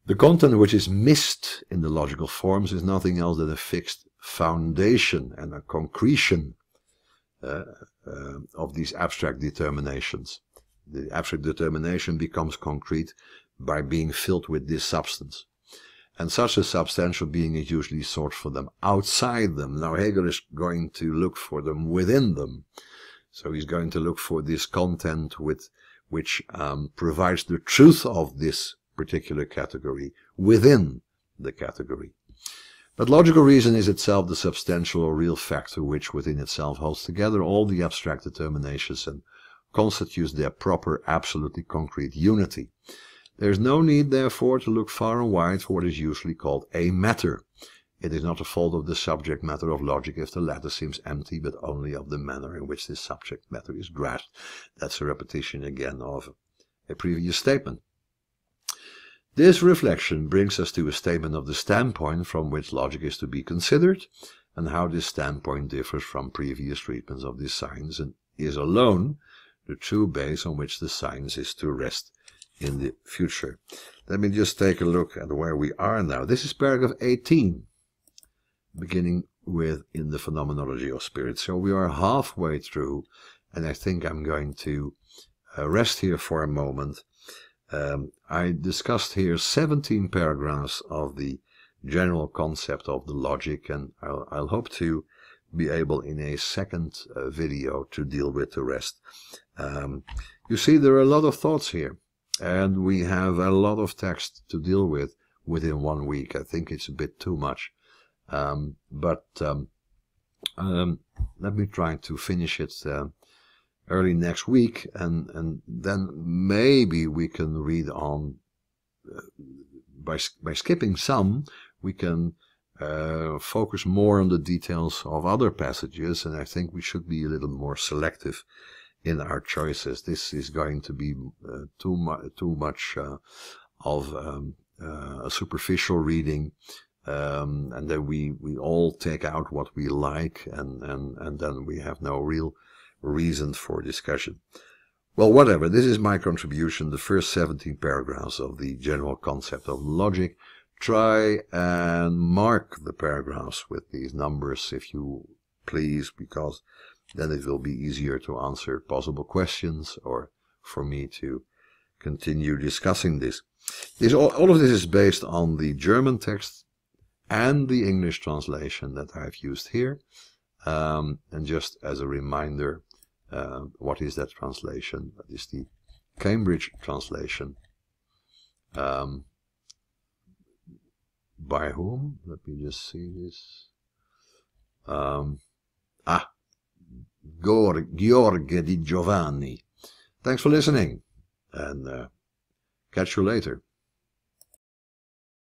The content which is missed in the logical forms is nothing else than a fixed foundation and a concretion of these abstract determinations. The abstract determination becomes concrete by being filled with this substance. And such a substantial being is usually sought for them outside them. Now Hegel is going to look for them within them. So he's going to look for this content which provides the truth of this particular category within the category. But logical reason is itself the substantial or real factor which within itself holds together all the abstract determinations and constitutes their proper, absolutely concrete unity. There is no need, therefore, to look far and wide for what is usually called a matter. It is not a fault of the subject matter of logic if the latter seems empty, but only of the manner in which this subject matter is grasped. That's a repetition again of a previous statement. This reflection brings us to a statement of the standpoint from which logic is to be considered, and how this standpoint differs from previous treatments of this science, and is alone the true base on which the science is to rest in the future. Let me just take a look at where we are now. This is paragraph 18, beginning with in the phenomenology of spirit. So we are halfway through, and I think I'm going to rest here for a moment. I discussed here 17 paragraphs of the general concept of the logic, and I'll hope to be able in a second video to deal with the rest. You see, there are a lot of thoughts here, and we have a lot of text to deal with within 1 week. I think it's a bit too much, but let me try to finish it early next week, and then maybe we can read on by skipping some. We can focus more on the details of other passages, and I think we should be a little more selective in our choices. This is going to be too much of a superficial reading, and then we all take out what we like, and then we have no real reason for discussion. Well, whatever. This is my contribution, the first 17 paragraphs of the general concept of logic. Try and mark the paragraphs with these numbers, if you please, because then it will be easier to answer possible questions or for me to continue discussing this. All of this is based on the German text and the English translation that I've used here. And just as a reminder, what is that translation? That is the Cambridge translation. By whom? Let me just see this. George di Giovanni. Thanks for listening, and catch you later.